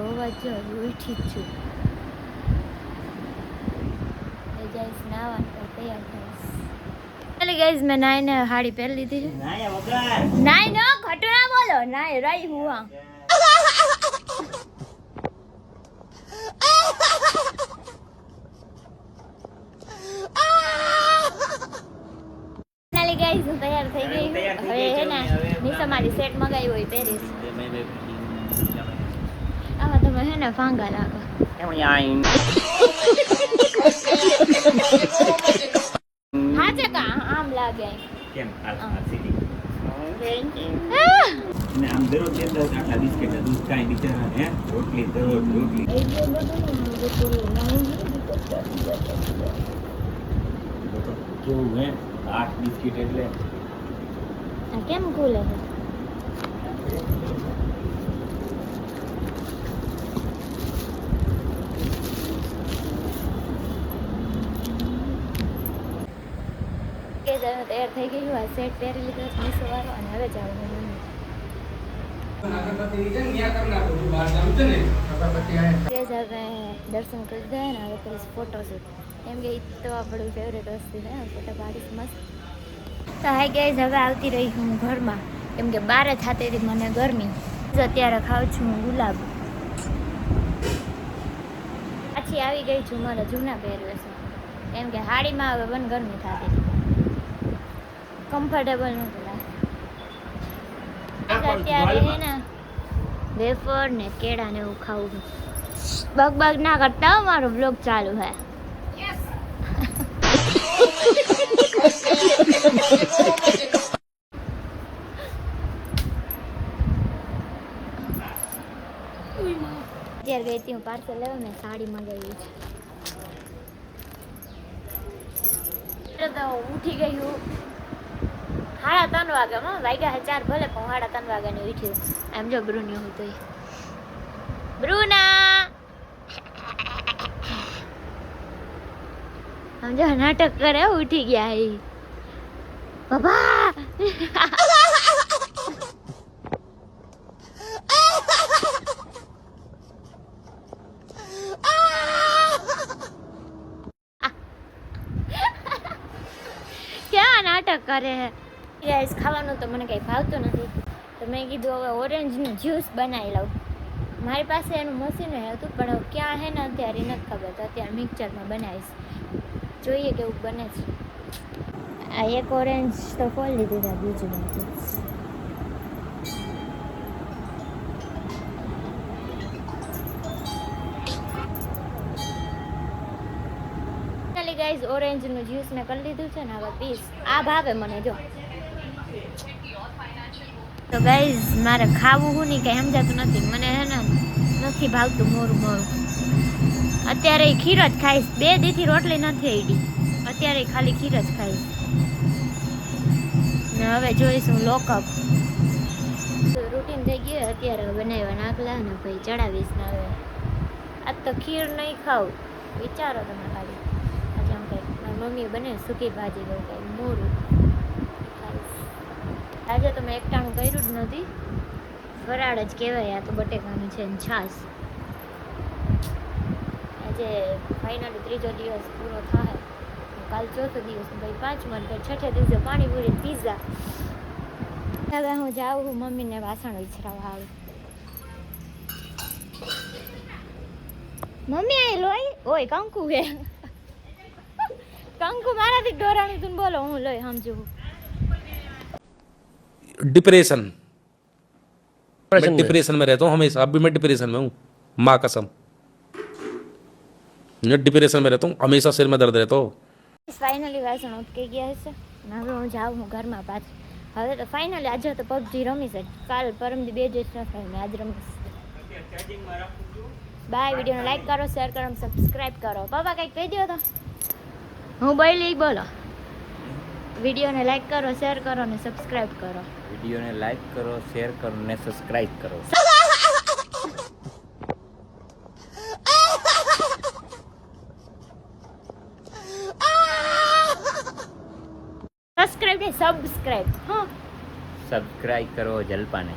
હોવા જ ઉઠી જ છું જઈશ નાવા તૈયાર થઈશ ચાલી ગાઈઝ મેં નાઈને હાડી પહેરી લીધી છે નાઈ નો ઘટના બોલો નાઈ રહી હું ગાઈઝ હું તૈયાર થઈ ગઈ હવે હે ને નિશા મારી સેટ મગાવી હોય પહેરીશ આમાં તમે હે ને ફાંગા લાગો હા છે કા આમ લાગે કેમ આમ દરરોજ આટલા બિસ્કિટ દૂધ કાંઈ બિચારા હે રોટલી દરરોજ રોટલી કેવું હે 8 બિસ્કિટ એટલે આ કેમ ખુલે છે તૈયાર થઈ ગયું આ સેટ પહેરી લીધો છે મીસો વાળો અને હવે જાવ દર્શન કરી દે ને હવે કરીશ ફોટોશૂટ એમ કે તો આપણું ફેવરેટ વસ્તુ છે ફોટો પાડીશ મસ્ત તો હાઈ ગાઈઝ હવે આવતી રહી હું ઘરમાં કેમ કે બારે થતી હતી મને ગરમી અત્યારે ખાઉં છું હું ગુલાબ પાછી આવી ગઈ છું મારા જૂના પહેરવેશ કેમ કે હાડીમાં હવે બન ગરમી થતી હતી કમ્ફર્ટેબલ નહોતું લાગતું અત્યારે હે ને વેફર ને કેળા ને એવું ખાવું બગ ના કરતા મારો બ્લોગ ચાલુ હે અત્યારે ગઈ હતી હું પાર્સલ લેવા મેં સાડી મંગાવી છે તો ઉઠી ગઈ હું 3:30 વાગ્યામાં વાગ્યા 4 ભલે પણ 3:30 વાગ્યાની ઉઠ્યું એમ જો બ્રુની હું તો બ્રુના સમજો નાટક કરે ઉઠી ગયા એ બાબા ક્યાં નાટક કરે હે ગાઈસ ખાવાનું તો મને કંઈ ભાવતું નથી તો મેં કીધું હવે ઓરેન્જનું જ્યુસ બનાવી લઉં મારી પાસે એનું મશીન હતું પણ હવે ક્યાં હે ને અત્યારે નથી ખબર તો અત્યારે મિક્સરમાં બનાવીશ જોઈએ કેવું બને છે આ એક ઓરેન્જ તો ખોલી દીધા બીજું નથી ગાઈઝ ઓરેન્જનું જ્યુસ મેં કરી લીધું છે ને હવે પીસ આ ભાવે મને જો તો ગાઈઝ મારે ખાવું હું નહીં કંઈ સમજાતું નથી મને હે ને નથી ભાવતું મોરું અત્યારે ખીર જ ખાઈશ 2 દીથી રોટલી નથી આઈડી અત્યારે ખાલી ખીર જ ખાઈશ ને હવે જોઈશું લોકઅપ રૂટીન થઈ ગયું અત્યારે બનાવ્યા નાખલા ને ભાઈ ચડાવીશ ને હવે આજ તો ખીર નહીં ખાવું વિચારો તમે ખાલી આજે આમ કંઈક મારી મમ્મીએ બને સૂકી ભાજી દઉં કંઈ મોરું આજે તો મેં એકટાણું કર્યું જ નથી ફરાળ જ કહેવાય આ તો બટેકાનું છે ને છાશ આજે ફાઇનલી 3જો દિવસ પૂરો થાય કાલ 4થો દિવસ ભાઈ 5મો અને 6થે દિવસે પાણીપુરી પીઝા હવે હું જાઉં હું મમ્મીને વાસણ વિછરાવવા આવું મમ્મી આ લોહી ઓય કંકુ હે કંકુ મારાથી ડોરાણી તું બોલો હું લોહી સમજુ डिप्रेशन मैं डिप्रेशन में रहता हूँ हमेशा अब भी मैं डिप्रेशन में हूँ माँ कसम मैं डिप्रेशन में रहता हूँ हमेशा सिर में दर्द रहता हो ફાઇનલી વાસણ ઉટકી ગયા હશે ને હવે હું જાઉં હું ઘરમાં પાછી હવે તો ફાઇનલી આજે તો પબજી રમી છે કાલ પરમથી 2 દિવસ ન થાય ને આજ રમીશ બાય વિડીયોને લાઈક કરો શેર કરો સબસ્ક્રાઈબ કરો પપ્પા કંઈક કહી દો તો હું બોલી બોલો વિડીયોને લાઈક કરો શેર કરો ને સબસ્ક્રાઈબ કરો વિડીયોને લાઈક કરો શેર કરો ને સબસ્ક્રાઇબ કરો સબસ્ક્રાઈબ કરો જલપાને